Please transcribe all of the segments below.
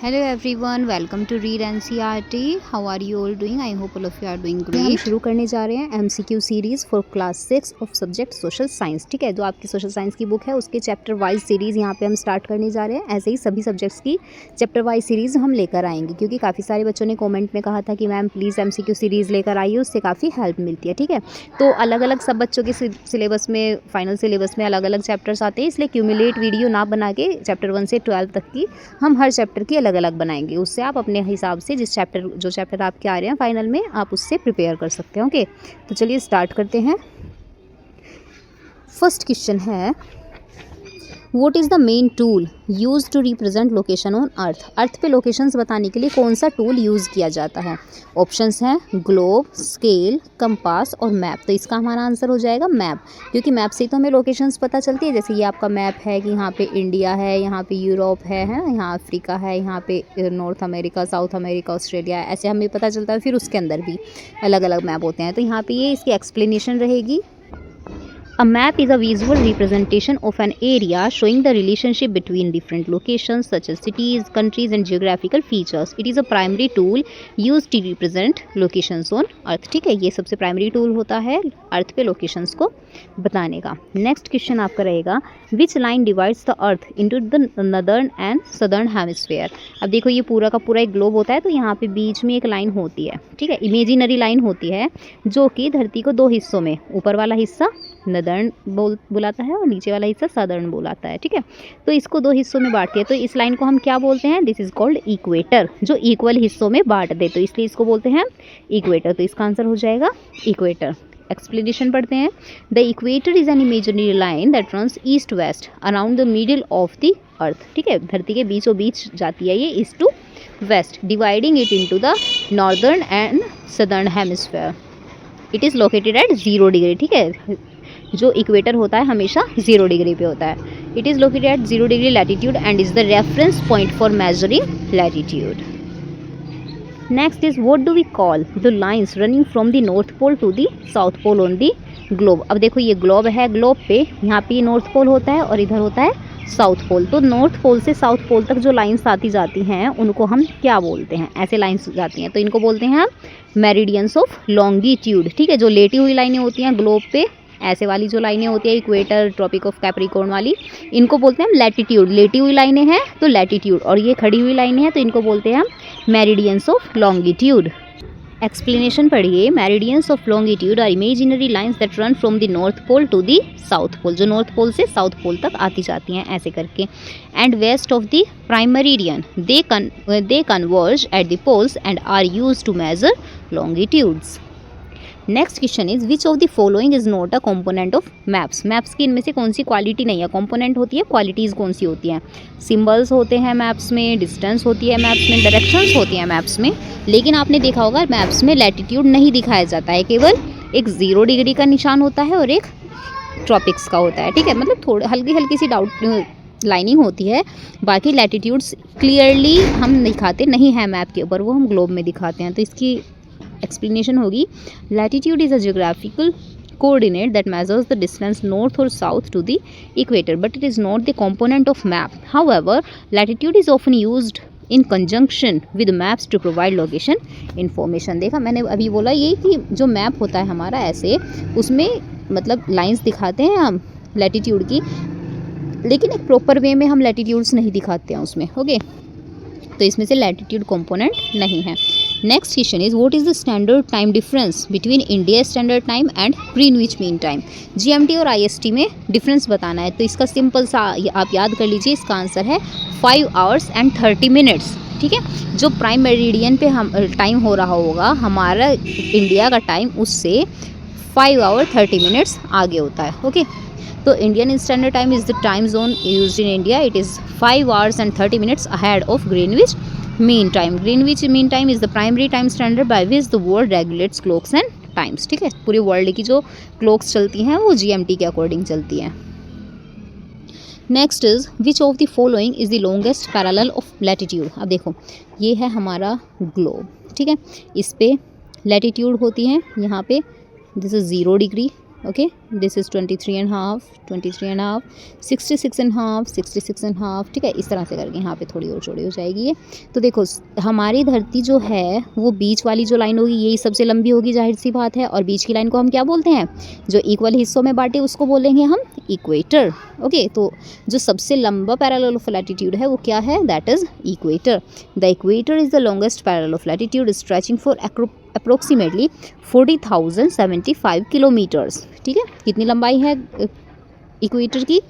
Hello everyone, welcome to Read NCERT. How are you all doing? I hope all of you are doing great. हम शुरू करने जा रहे हैं MCQ series for class 6 of subject social science. ठीक है, जो आपकी सोशल साइंस की बुक है उसके चैप्टर वाइज सीरीज़ यहाँ पे हम स्टार्ट करने जा रहे हैं। ऐसे ही सभी सब्जेक्ट्स की चैप्टर वाइज सीरीज़ हम लेकर आएंगे, क्योंकि काफ़ी सारे बच्चों ने कॉमेंट में कहा था कि मैम प्लीज़ MCQ सीरीज़ लेकर आइए, उससे काफ़ी हेल्प मिलती है। ठीक है, तो अलग अलग सब बच्चों के सिलेबस में, फाइनल सिलेबस में अलग अलग चैप्टर्स आते हैं, इसलिए क्यूमुलेट वीडियो ना बना के चैप्टर 1 से 12 तक की हम हर चैप्टर की अलग अलग बनाएंगे। उससे आप अपने हिसाब से जो चैप्टर आपके आ रहे हैं फाइनल में, आप उससे प्रिपेयर कर सकते हैं। ओके, तो चलिए स्टार्ट करते हैं। फर्स्ट क्वेश्चन है, what is the main tool use to represent location on earth. Earth पे लोकेशंस बताने के लिए कौन सा टूल यूज़ किया जाता है? ऑप्शंस हैं ग्लोब, स्केल, कंपास और मैप। तो इसका हमारा आंसर हो जाएगा मैप, क्योंकि मैप से तो हमें लोकेशंस पता चलती है। जैसे ये आपका मैप है कि यहाँ पे इंडिया है, यहाँ पे यूरोप है यहाँ अफ्रीका है, यहाँ पे north America, south America, Australia है, ऐसे हमें पता चलता है। फिर उसके अंदर भी अलग अलग मैप होते हैं। तो यहाँ पे ये इसकी एक्सप्लेनेशन रहेगी। A map is a visual representation of an area showing the relationship between different locations such as cities, countries and geographical features. It is a primary tool used to represent locations on earth. ठीक है, ये सबसे primary tool होता है अर्थ पे locations को बताने का। नेक्स्ट क्वेश्चन आपका रहेगा, which line divides the earth into the northern and southern hemisphere. अब देखो, ये पूरा का पूरा एक ग्लोब होता है, तो यहाँ पे बीच में एक लाइन होती है। ठीक है, इमेजिनरी लाइन होती है जो कि धरती को दो हिस्सों में, ऊपर वाला हिस्सा नदर्न बुलाता है और नीचे वाला हिस्सा सदर्न बुलाता है। ठीक है, तो इसको दो हिस्सों में बांटती है। तो इस लाइन को हम क्या बोलते हैं? दिस इज कॉल्ड इक्वेटर, जो इक्वल हिस्सों में बांट दे, तो इसलिए इसको बोलते हैं इक्वेटर। तो इसका आंसर हो जाएगा इक्वेटर। एक्सप्लेनेशन पढ़ते हैं। The equator is an imaginary line that runs east west around the middle of the earth. ठीक है, धरती के बीचों बीच जाती है ये, east to west, dividing it into the northern and southern hemisphere. It is located at 0 degree. ठीक है, जो इक्वेटर होता है हमेशा 0 डिग्री पे होता है। It is located at 0 degree latitude and is the reference point for measuring latitude. Next is, what do we call the lines running from the north pole to the south pole on the globe. अब देखो, ये globe है, globe पे यहाँ पे north pole होता है और इधर होता है साउथ पोल। तो नॉर्थ पोल से साउथ पोल तक जो लाइन्स आती जाती हैं उनको हम क्या बोलते हैं? ऐसे लाइन्स जाती हैं तो इनको बोलते हैं मेरिडियंस ऑफ लॉन्गिट्यूड। ठीक है, जो लेटी हुई लाइनें होती हैं ग्लोब पे, ऐसे वाली जो लाइनें होती है इक्वेटर, ट्रॉपिक ऑफ कैप्रिकॉर्न वाली, इनको बोलते हैं हम लैटिट्यूड। लेटी हुई लाइनें हैं तो लैटिट्यूड, और ये खड़ी हुई लाइनें हैं तो इनको बोलते हैं हम मेरिडियंस ऑफ लॉन्गिट्यूड। एक्सप्लेनेशन पढ़िए। Meridians of longitude are imaginary lines that run from the north pole to the south pole, जो नॉर्थ पोल से साउथ पोल तक आती जाती हैं ऐसे करके। And west of the prime meridian they converge at the poles and are used to measure longitudes. Next question is, which of the following is not a component of maps. Maps की इनमें से कौन सी quality नहीं है? Component होती है, qualities कौन सी होती हैं? सिंबल्स होते हैं मैप्स में, डिस्टेंस होती है मैप्स में, डायरेक्शंस होती हैं मैप्स में। लेकिन आपने देखा होगा मैप्स में लैटिट्यूड नहीं दिखाया जाता है, केवल एक 0 डिग्री का निशान होता है और एक ट्रॉपिक्स का होता है। ठीक है, मतलब थोड़ी हल्की हल्की सी लाइनिंग होती है, बाकी लैटिट्यूड्स क्लियरली हम दिखाते नहीं हैं मैप के ऊपर, वो हम ग्लोब में दिखाते हैं। तो इसकी एक्सप्लेनेशन होगी, latitude is a geographical coordinate that measures the distance north or south to the equator, but it is not the component of map. However latitude is often used in conjunction with maps to provide location information. देखा, मैंने अभी बोला ये कि जो map होता है हमारा ऐसे, उसमें मतलब लाइंस दिखाते हैं हम लैटिट्यूड की, लेकिन एक प्रॉपर वे में हम लैटिट्यूड्स नहीं दिखाते हैं उसमें। ओके, तो इसमें से लैटिट्यूड कंपोनेंट नहीं है। Next question is, what is the standard time difference between India standard time and Greenwich mean time. GMT और IST में डिफरेंस बताना है। तो इसका सिंपल सा आप याद कर लीजिए, इसका आंसर है 5 hours and 30 minutes। ठीक है, जो प्राइम मेरिडियन पे हम टाइम हो रहा होगा हमारा इंडिया का टाइम, उससे 5 hours 30 minutes आगे होता है। ओके, तो Indian standard time is the time zone used in India. It is 5 hours and 30 minutes ahead of Greenwich Mean Time. Greenwich Mean Time is the primary time standard by which the world regulates clocks and times. ठीक है, पूरे world की जो clocks चलती हैं वो GMT के according चलती हैं। Next is, which of the following is the longest parallel of latitude. अब देखो, ये है हमारा ग्लोब। ठीक है, इस पे लैटिट्यूड होती है, यहाँ पे this is 0 degree, okay, this is 23.5, 23.5, 66.5, 66.5, ठीक है। इस तरह से करके यहाँ पे थोड़ी और चौड़ी हो जाएगी ये। तो देखो हमारी धरती जो है वो बीच वाली जो लाइन होगी यही सबसे लंबी होगी, जाहिर सी बात है। और बीच की लाइन को हम क्या बोलते हैं, जो इक्वल हिस्सों में बांटे उसको बोलेंगे हम इक्वेटर। ओके, तो जो सबसे लंबा पैरेलल ऑफ लैटिट्यूड है वो क्या है, that is equator. The equator is the longest parallel of latitude stretching for approximately 40,075 kilometres, ठीक है। कितनी लंबाई है इक्वेटर की,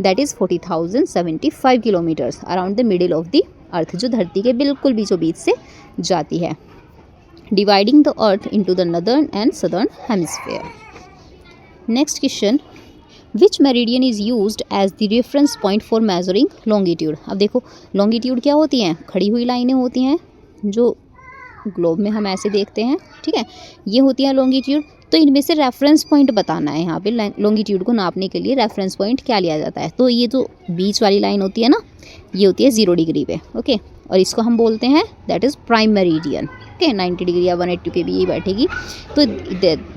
that is 40,075 kilometres around the middle of the earth, जो धरती के बिल्कुल बीचों बीच से जाती है, dividing the earth into the northern and southern hemisphere. Next question, which meridian is used as the reference point for measuring longitude. अब देखो लॉन्गिट्यूड क्या होती हैं, खड़ी हुई लाइनें होती हैं जो ग्लोब में हम ऐसे देखते हैं, ठीक है, ये होती है लॉन्गिट्यूड। तो इनमें से रेफरेंस पॉइंट बताना है, यहाँ पे लॉन्गिट्यूड को नापने के लिए रेफरेंस पॉइंट क्या लिया जाता है। तो ये जो बीच वाली लाइन होती है ना, ये होती है 0 डिग्री पे, ओके, और इसको हम बोलते हैं that is prime meridian, okay. 90 degree या 180 पे भी यही बैठेगी, तो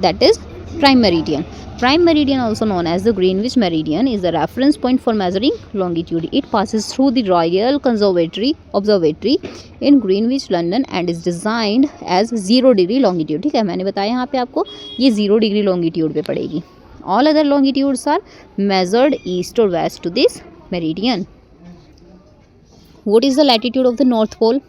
that is prime meridian. Prime meridian, also known as the Greenwich meridian, is the reference point for measuring longitude. It passes through the Royal Observatory in Greenwich, London, and is designed as 0 degree longitude. ठीक है, मैंने बताया यहाँ पे आपको ये 0 degree longitude पे पड़ेगी. All other longitudes are measured east or west to this meridian. What is the latitude of the North Pole?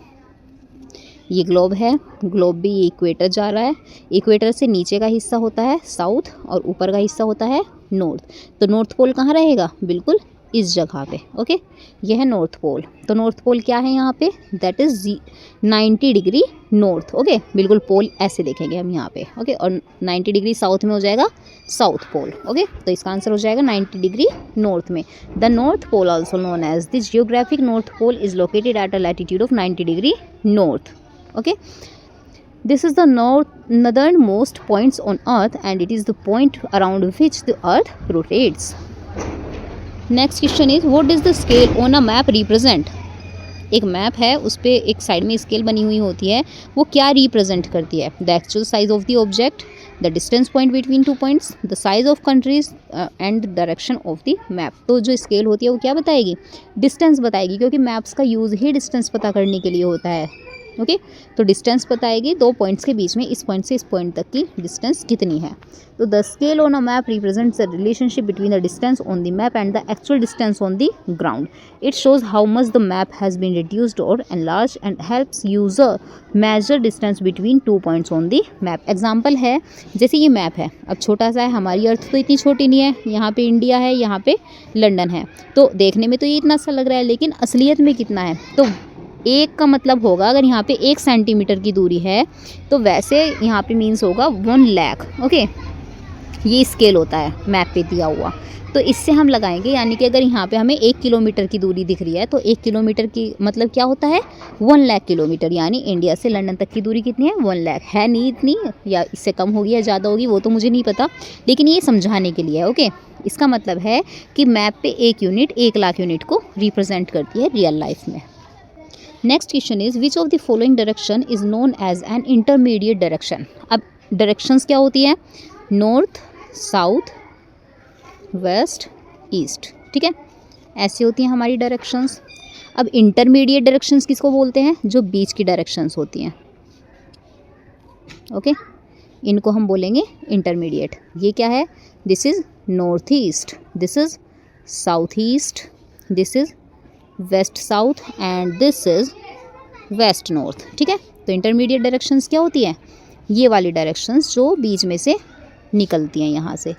ये ग्लोब है, ग्लोब भी ये इक्वेटर जा रहा है, इक्वेटर से नीचे का हिस्सा होता है साउथ और ऊपर का हिस्सा होता है नॉर्थ। तो नॉर्थ पोल कहाँ रहेगा, बिल्कुल इस जगह पे, ओके। ये है नॉर्थ पोल। तो नॉर्थ पोल क्या है यहाँ पे, that is 90 degree north, okay. बिल्कुल पोल ऐसे देखेंगे हम यहाँ पे, ओके। और 90 डिग्री साउथ में हो जाएगा साउथ पोल, ओके। तो इसका आंसर हो जाएगा 90 डिग्री नॉर्थ में। The north pole also known as the geographic north pole is located at a latitude of 90 degree north, okay. This is the northernmost points on earth and it is the point around which the earth rotates. Next question is, what does the scale on a map represent? एक map है, उस पर एक side में scale बनी हुई होती है, वो क्या रिप्रेजेंट करती है, the actual size of the object, the distance point between 2 points, the size of countries and the direction of the map. तो जो स्केल होती है वो क्या बताएगी, डिस्टेंस बताएगी, क्योंकि मैप्स का यूज़ ही डिस्टेंस पता करने के लिए होता है, ओके। तो डिस्टेंस बताएगी 2 पॉइंट्स के बीच में, इस पॉइंट से इस पॉइंट तक की डिस्टेंस कितनी है। तो the scale on a map represents the relationship between the distance on the map and the actual distance on the ground. It shows how much the map has been reduced or enlarge and helps user measure distance between 2 points on the map. Example है, जैसे ये map है, अब छोटा सा है, हमारी अर्थ तो इतनी छोटी नहीं है, यहाँ पे इंडिया है, यहाँ पे लंदन है, तो देखने में तो ये इतना सा लग रहा है, लेकिन असलियत में कितना है, तो 1 का मतलब होगा, अगर यहाँ पे 1 सेंटीमीटर की दूरी है तो वैसे यहाँ पे मीन्स होगा 1 लाख, ओके। ये स्केल होता है मैप पे दिया हुआ, तो इससे हम लगाएंगे, यानी कि अगर यहाँ पे हमें 1 किलोमीटर की दूरी दिख रही है तो 1 किलोमीटर की मतलब क्या होता है, 1 लाख किलोमीटर, यानी इंडिया से लंदन तक की दूरी कितनी है, 1 लाख है। नहीं इतनी, या इससे कम होगी या ज़्यादा होगी वो तो मुझे नहीं पता, लेकिन ये समझाने के लिए है, ओके। इसका मतलब है कि मैप पे 1 यूनिट 1 लाख यूनिट को रिप्रेजेंट करती है रियल लाइफ में। Next question is, which of the following direction is known as an intermediate direction. अब डायरेक्शंस क्या होती है, नॉर्थ, साउथ, वेस्ट, ईस्ट, ठीक है, ऐसी होती हैं हमारी डायरेक्शंस। अब इंटरमीडिएट डायरेक्शंस किसको बोलते हैं, जो बीच की डायरेक्शंस होती हैं, ओके, इनको हम बोलेंगे इंटरमीडिएट। ये क्या है, this is north east, this is south east, this is west south and this is waste north, ठीक है। तो इंटरमीडिएट डायरेक्शंस क्या होती हैं, ये वाली डायरेक्शंस जो बीच में से निकलती हैं, यहाँ से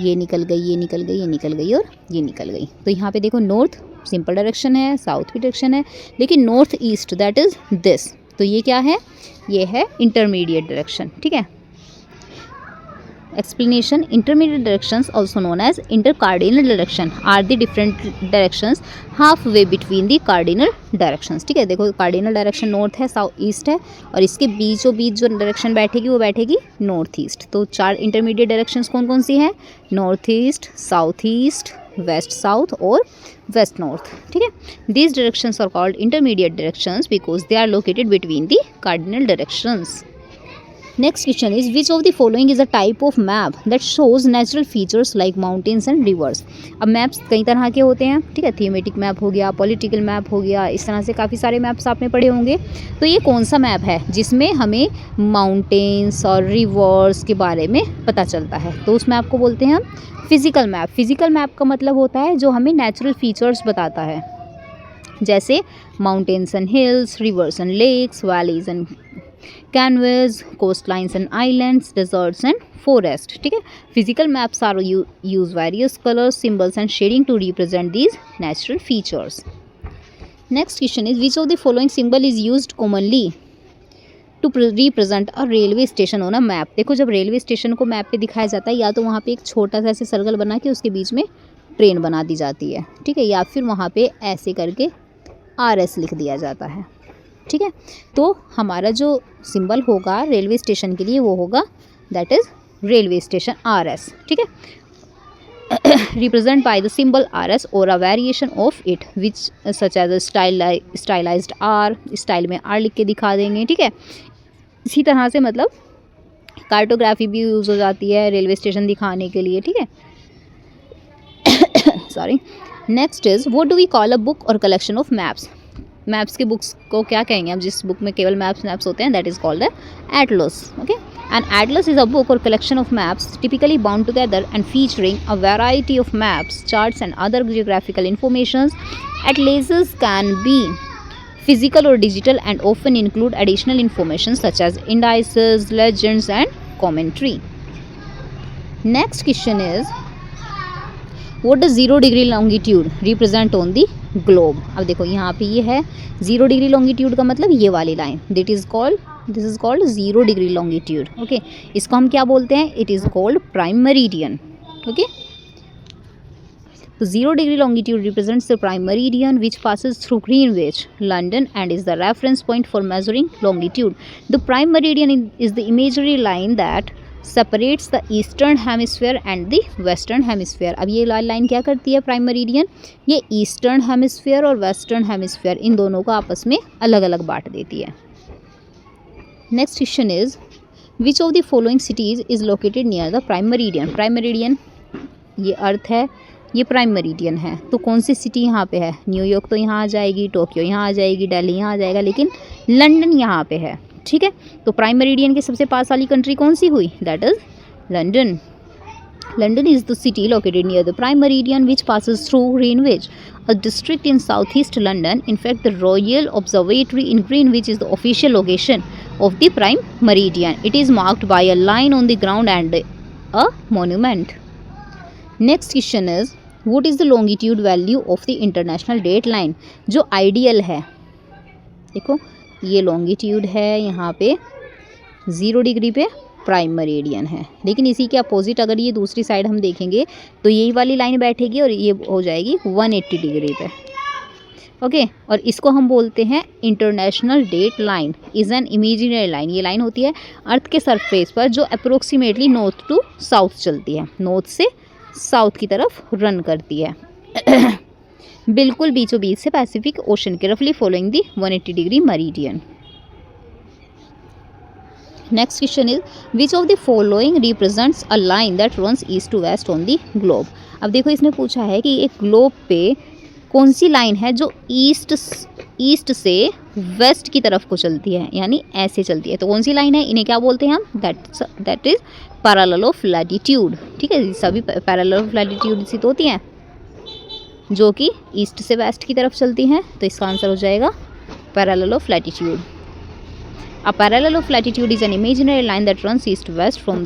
ये निकल गई, ये निकल गई, ये निकल गई और ये निकल गई। तो यहाँ पे देखो नॉर्थ सिंपल डायरेक्शन है, साउथ की डायरेक्शन है, लेकिन north east that is this, तो ये क्या है, ये है इंटरमीडिएट डायरेक्शन, ठीक है। Explanation: intermediate directions, also known as intercardinal direction, are the different directions halfway between the cardinal directions, ठीक है। देखो कार्डिनल डायरेक्शन नॉर्थ है, साउथ ईस्ट है, और इसके बीचों बीच जो डायरेक्शन बैठेगी वो बैठेगी नॉर्थ ईस्ट। तो 4 इंटरमीडिएट डायरेक्शंस कौन कौन सी हैं, north east, south east, west south और वेस्ट नॉर्थ, ठीक है। These directions are called intermediate directions because they are located between the cardinal directions. Next question is which of the following is a type of map that shows natural features like mountains and rivers. अब maps कई तरह के होते हैं, ठीक है, thematic map हो गया, पॉलिटिकल मैप हो गया, इस तरह से काफ़ी सारे मैप्स आपने पढ़े होंगे। तो ये कौन सा मैप है जिसमें हमें माउंटेन्स और रिवर्स के बारे में पता चलता है? तो उस मैप को बोलते हैं हम फिजिकल मैप। फिजिकल मैप का मतलब होता है जो हमें नेचुरल फीचर्स बताता है, जैसे mountains and hills, rivers and lakes, valleys and canyons, coast lines and islands, deserts and forest. ठीक है, physical maps are use various colours, symbols and shading to represent these natural features. Next question is which of the following symbol is used commonly to represent a railway station on a map. देखो, जब railway station को map पे दिखाया जाता है, या तो वहाँ पे एक छोटा सा ऐसे सर्कल बना के उसके बीच में ट्रेन बना दी जाती है, ठीक है, या फिर वहाँ पे ऐसे करके RS लिख दिया जाता है। ठीक है, तो हमारा जो सिंबल होगा रेलवे स्टेशन के लिए वो होगा that is railway station RS। ठीक है, represent by the symbol RS or a variation of it which such as a stylized R, style में R लिख के दिखा देंगे। ठीक है, इसी तरह से मतलब कार्टोग्राफी भी यूज़ हो जाती है रेलवे स्टेशन दिखाने के लिए। ठीक है, sorry. Next is what do we call a book और कलेक्शन ऑफ मैप्स। मैप्स के बुक्स को क्या कहेंगे हम जिस बुक में केवल मैप्स होते हैं? That is called atlas. Okay, an atlas is a book और collection of maps typically bound together and featuring a variety of maps, charts and other geographical information. Atlases can be physical or digital and often include additional information such as indices, legends and commentary. Next question is what does 0 degree longitude represent on the globe? अब देखो यहाँ पे ये है 0 degree longitude का मतलब ये वाली line, this is called 0 degree longitude. Okay, इसको हम क्या बोलते हैं? It is called prime meridian. Okay, तो 0 degree longitude represents the prime meridian which passes through Greenwich, London and is the reference point for measuring longitude. The prime meridian is the imaginary line that separates the eastern hemisphere and the western hemisphere. अब ये line क्या करती है prime meridian? ये eastern hemisphere और western hemisphere इन दोनों को आपस में अलग अलग बांट देती है। Next question is which of the following cities is located near the prime meridian. Prime meridian ये अर्थ है, ये प्राइम मेरिडियन है, तो कौन सी सिटी यहाँ पे है? न्यूयॉर्क तो यहाँ आ जाएगी, टोक्यो यहाँ आ जाएगी, दिल्ली यहाँ आ जाएगा, लेकिन लंदन यहाँ पे है। ठीक है, तो प्राइम मेरिडियन के सबसे पास वाली कंट्री कौन सी हुई? That is London. London is the city located near the prime meridian which passes through Greenwich, a district in southeast London. In fact, the Royal Observatory in Greenwich is the official location of the prime meridian. It is marked by a line on the ground and a monument. Next question is what is the longitude value of the international date line? जो ideal है, देखो ये longitude है, यहाँ पे 0 degree पे prime meridian है, लेकिन इसी के अपोजिट अगर ये दूसरी साइड हम देखेंगे तो यही वाली लाइन बैठेगी और ये हो जाएगी 180 डिग्री पे। ओके, और इसको हम बोलते हैं international date line is an imaginary line. ये लाइन होती है अर्थ के सरफेस पर जो अप्रोक्सीमेटली नॉर्थ टू साउथ चलती है, नॉर्थ से साउथ की तरफ रन करती है बिल्कुल बीचों बीच से पैसिफिक ओशन के, रफली following the 180 degree meridian. Next question is which of the following represents a line that runs east to west on the globe. अब देखो इसने पूछा है कि एक ग्लोब पे कौन सी लाइन है जो ईस्ट से वेस्ट की तरफ को चलती है, यानी ऐसे चलती है, तो कौन सी लाइन है? इन्हें क्या बोलते हैं हम? That is parallel of latitude. ठीक है, सभी पैरेलल ऑफ लैटिट्यूड सी तो होती हैं जो कि ईस्ट से वेस्ट की तरफ चलती हैं, तो इसका आंसर हो जाएगा parallel of latitude. A parallel of latitude is an imaginary line that runs east-west from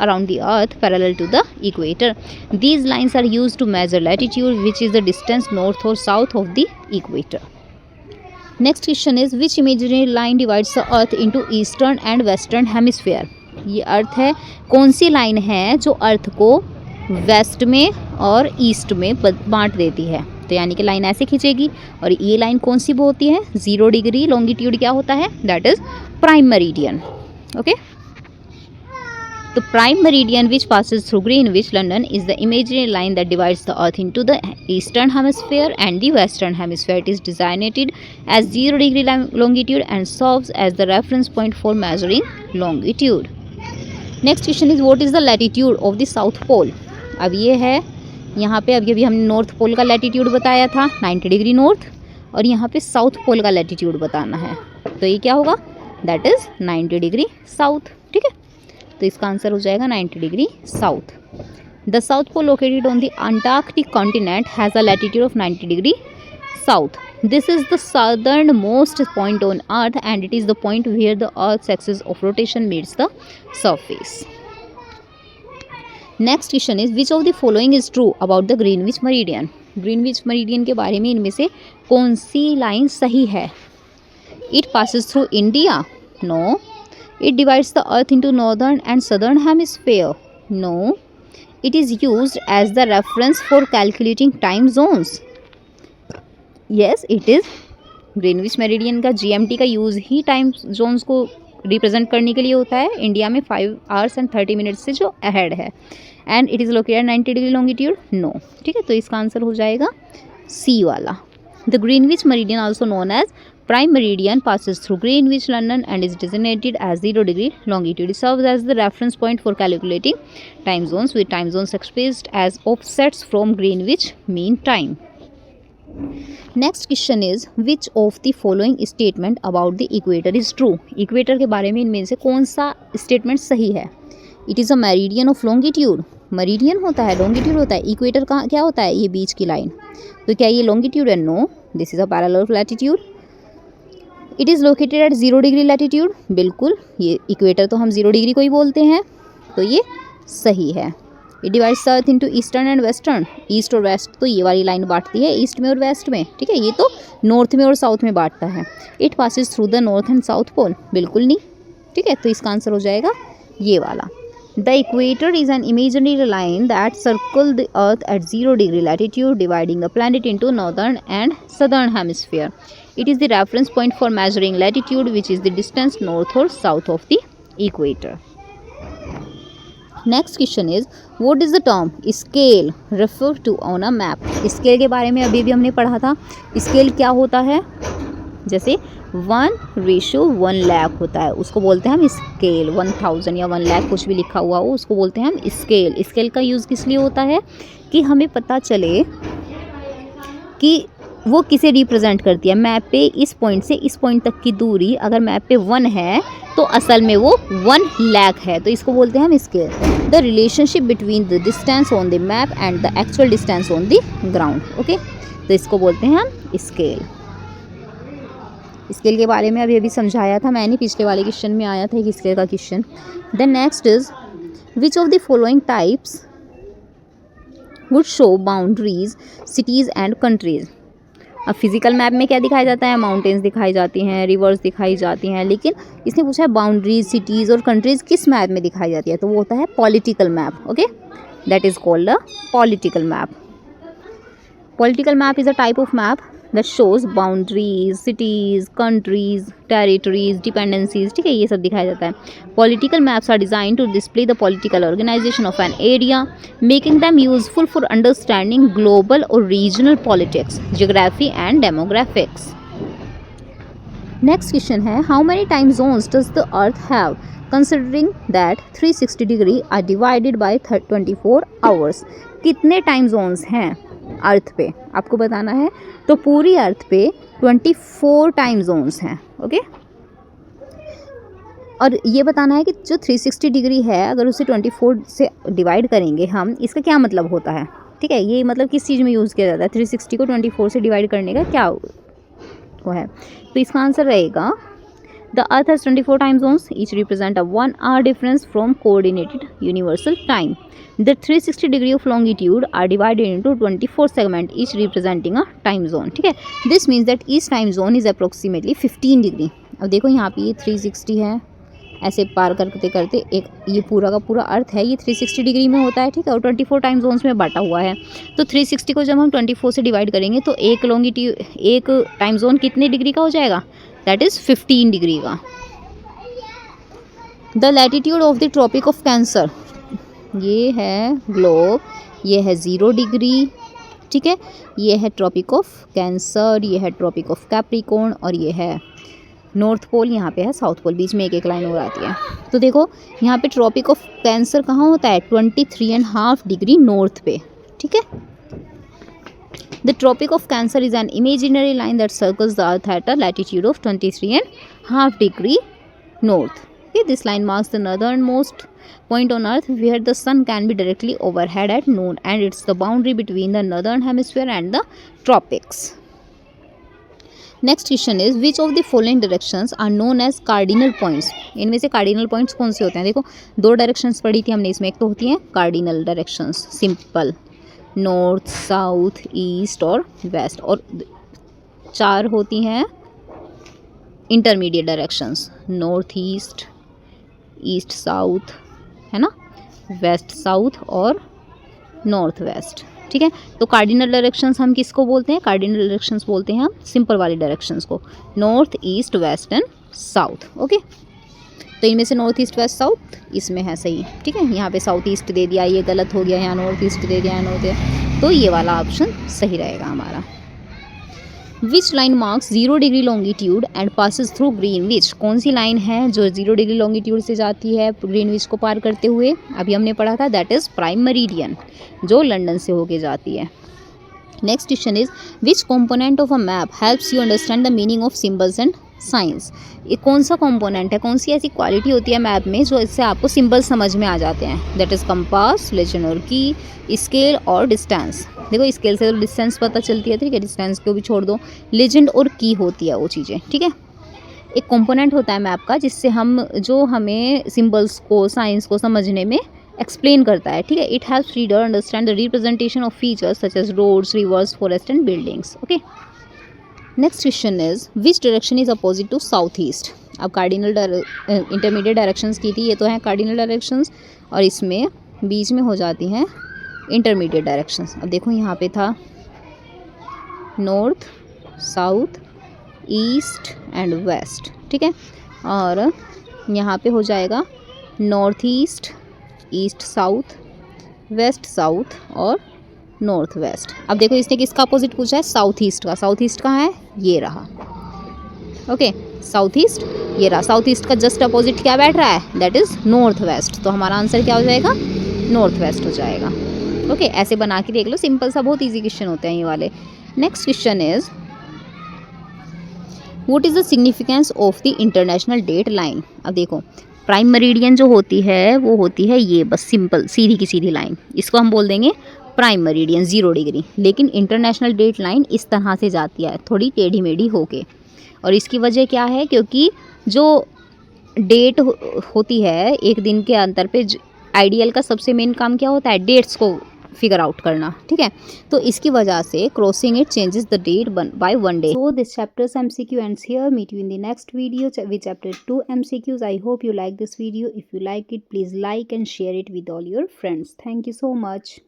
around the Earth parallel to the equator. These lines are used to measure latitude, which is the distance north or south of the equator. Next question is which imaginary line divides the Earth into eastern and western hemisphere? ये अर्थ है, कौन सी line है जो अर्थ को waste में और east में बांट देती है? तो यानी कि लाइन ऐसे खींचेगी और ये लाइन कौन सी वो होती है? 0 डिग्री लॉन्गिट्यूड क्या होता है? That is prime meridian. Okay, The prime meridian which passes through Greenwich, London is the imaginary line that divides the earth into the eastern hemisphere and the western hemisphere. It is designated as 0 degree longitude and serves as the reference point for measuring longitude. Next question is what is the latitude of the south pole? अब ये है यहाँ पे अभी हमने north pole का latitude बताया था 90 डिग्री नॉर्थ, और यहाँ पे साउथ पोल का लैटिट्यूड बताना है, तो ये क्या होगा, दैट इज 90 डिग्री साउथ। ठीक है, तो इसका आंसर हो जाएगा 90 degree south. The south pole located on the Antarctic continent has a latitude of 90 degree south. This is the southernmost point on earth and it is the point where the earth axis of rotation meets the surface. Next question is which of the following is true about the Greenwich meridian? Greenwich meridian के बारे में इनमें से कौन सी line सही है? It passes through India? No. It divides the earth into northern and southern hemisphere? No. It is used as the reference for calculating time zones? Yes, it is. Greenwich Meridian का GMT का use ही time zones को represent करने के लिए होता है। India में 5 hours and 30 minutes से जो अहेड है, and it is located 90 degree longitude? No. ठीक है, तो इसका आंसर हो जाएगा सी वाला। The Greenwich meridian also known as prime meridian passes through Greenwich, London and is designated as 0 degree longitude. It serves as the reference point for calculating time zones, with time zones expressed as offsets from Greenwich Mean Time. Next question is which of the following statement about the equator is true? Equator के बारे में इनमें से कौन सा statement सही है? It is a meridian of longitude. Meridian होता है, longitude होता है, equator का क्या होता है, ये बीच की लाइन, तो क्या ये longitude है? No, this is a parallel of latitude. It is located at 0 degree latitude? बिल्कुल, ये इक्वेटर तो हम 0 डिग्री को ही बोलते हैं, तो ये सही है। It divides earth into eastern and western? East और वेस्ट तो ये वाली लाइन बांटती है ईस्ट में और वेस्ट में, ठीक है, ये तो नॉर्थ में और साउथ में बांटता है। It passes through the north and south pole? बिल्कुल नहीं। ठीक है, तो इसका आंसर हो जाएगा ये वाला। The equator is an imaginary line that circle the earth eight 0 degree latitude dividing the planet into northern and southern hemisphere. It is the reference point for measuring latitude, which is the distance north or south of the equator. Next question is what is the term scale refer to on a map? Scale के बारे में अभी भी हमने पढ़ा था। Scale क्या होता है? जैसे 1:1 लाख होता है, उसको बोलते हैं हम स्केल। 1000 या 1 लाख कुछ भी लिखा हुआ हो उसको बोलते हैं हम स्केल। स्केल का यूज़ किस लिए होता है कि हमें पता चले कि वो किसे रिप्रेजेंट करती है। मैप पे इस पॉइंट से इस पॉइंट तक की दूरी अगर मैप पे 1 है तो असल में वो 1 लाख है, तो इसको बोलते हैं हम scale. The relationship between the distance on the map and the actual distance on the ground, okay, तो इसको बोलते हैं हम स्केल। स्केल के बारे में अभी समझाया था मैंने, पिछले वाले क्वेश्चन में आया था एक स्केल का question. Then next is which of the following types would show boundaries cities and countries? अब फिजिकल मैप में क्या दिखाया जाता है? माउंटेन्स दिखाई जाती हैं, रिवर्स दिखाई जाती हैं, लेकिन इसने पूछा है बाउंड्रीज सिटीज़ और कंट्रीज़ किस मैप में दिखाई जाती है, तो वो होता है political map, okay, that is called a political map. Political map is a type of map that shows boundaries, cities, countries, territories, dependencies, ठीक है, ये सब दिखाया जाता है। Political maps are designed to display the political organization of an area, making them useful for understanding global or regional politics, geography and demographics. Next question है how many time zones does the earth have considering that 360 degree are divided by 24 hours? कितने time zones हैं अर्थ पे आपको बताना है, तो पूरी अर्थ पे 24 टाइम जोन्स हैं, ओके। और ये बताना है कि जो 360 डिग्री है अगर उसे 24 से डिवाइड करेंगे हम, इसका क्या मतलब होता है, ठीक है, ये मतलब किस चीज़ में यूज़ किया जाता है, 360 को 24 से डिवाइड करने का क्या वो है, तो इसका आंसर रहेगा the earth has 24 time zones each represent a 1 hour difference from coordinated universal time. The 360 degree of longitude are divided into 24 segments, each representing a time zone, ठीक है। This means that each time zone is approximately 15 degree। अब देखो यहाँ पे ये 360 है, ऐसे पार करते करते एक ये पूरा का पूरा अर्थ है ये 360 डिग्री में होता है, ठीक है, और 24 टाइम जोन्स में बांटा हुआ है। तो 360 को जब हम 24 से डिवाइड करेंगे तो एक टाइम जोन कितने डिग्री का हो जाएगा, दैट इज़ 15 डिग्री का। The latitude of the tropic of cancer, ये है ग्लोब, ये है 0 डिग्री, ठीक है, ये है ट्रॉपिक ऑफ कैंसर, ये है ट्रॉपिक ऑफ कैप्रिकॉर्न और ये है नॉर्थ पोल, यहाँ पे है साउथ पोल, बीच में एक एक लाइन और आती है। तो देखो यहाँ पे ट्रॉपिक ऑफ कैंसर कहाँ होता है, 23.5 डिग्री नॉर्थ पे, ठीक है। The tropic of cancer is an imaginary line that circles the earth at a latitude of 23.5 degree north. Okay, this line marks the northernmost point on earth where the sun can be directly overhead at noon, and it's the boundary between the northern hemisphere and the tropics. Next question is which of the following directions are known as cardinal points, इनमें से cardinal points कौन से होते हैं। देखो 2 directions पढ़ी थी हमने, इसमें एक तो होती हैं cardinal directions, simple, north, south, east और वेस्ट, और 4 होती हैं intermediate directions, north east, east south, है ना, वेस्ट साउथ और नॉर्थ वेस्ट, ठीक है। तो कार्डिनल डायरेक्शंस हम किसको बोलते हैं, कार्डिनल डायरेक्शंस बोलते हैं हम सिंपल वाली डायरेक्शंस को, north east west and south. Okay, तो इनमें से नॉर्थ ईस्ट वेस्ट साउथ इसमें है सही, ठीक है। यहाँ पे साउथ ईस्ट दे दिया, ये गलत हो गया, यहाँ नॉर्थ ईस्ट दे दिया, नॉर्थ ईस्ट, तो ये वाला ऑप्शन सही रहेगा हमारा। Which line marks 0 degree longitude and passes through Greenwich, कौन सी लाइन है जो 0 डिग्री लॉन्गिट्यूड से जाती है ग्रीनविच को पार करते हुए, अभी हमने पढ़ा था, दैट इज़ प्राइम मेरिडियन, जो लंदन से होके जाती है। Next question is which component of a map helps you understand the meaning of symbols and science, ये कौन सा कंपोनेंट है, कौन सी ऐसी क्वालिटी होती है मैप में जो इससे आपको सिंबल समझ में आ जाते हैं, दैट इज़ कंपास, लेजेंड और की, स्केल और डिस्टेंस। देखो स्केल से तो डिस्टेंस पता चलती है, ठीक है, डिस्टेंस को भी छोड़ दो, लेजेंड और की होती है वो चीज़ें, ठीक है। एक कंपोनेंट होता है मैप का जिससे हम, जो हमें सिंबल्स को, साइंस को समझने में एक्सप्लेन करता है, ठीक है। It helps reader understand the representation of features such as roads, rivers, forest and buildings. Okay, next question is which direction is opposite to south east. अब कार्डिनल इंटरमीडिएट डायरेक्शंस की थी, ये तो हैं कार्डिनल डायरेक्शंस, और इसमें बीच में हो जाती हैं इंटरमीडिएट डायरेक्शंस। अब देखो यहाँ पे था north, south, east and west, ठीक है, और यहाँ पे हो जाएगा north east, east south, west south और नॉर्थ वेस्ट। अब देखो इसने किसका अपोजिट पूछा है, साउथ ईस्ट का। साउथ ईस्ट कहाँ है, ये रहा, ओके, साउथ ईस्ट ये रहा। साउथ ईस्ट का जस्ट अपोजिट क्या बैठ रहा है, दैट इज़ नॉर्थ वेस्ट। तो हमारा आंसर क्या हो जाएगा, नॉर्थ वेस्ट हो जाएगा। ओके, ऐसे बना के देख लो, सिंपल सा, बहुत ईजी क्वेश्चन होते हैं ये वाले। Next question is what is the significance of the international date line. अब देखो प्राइम मेरिडियन जो होती है वो होती है ये, बस सिंपल सीधी की सीधी लाइन, इसको हम बोल देंगे प्राइम मेरिडियन 0 डिग्री। लेकिन इंटरनेशनल डेट लाइन इस तरह से जाती है, थोड़ी टेढ़ी मेढ़ी होके, और इसकी वजह क्या है, क्योंकि जो डेट होती है एक दिन के अंतर पे, आइडियल का सबसे मेन काम क्या होता है, डेट्स को फिगर आउट करना, ठीक है। तो इसकी वजह से crossing it changes the date by 1 day. So this chapters MCQ ends here. Meet you in the next video with chapter 2 MCQs. I hope you like this video. If you like it, please like and share it with all your friends. Thank you so much.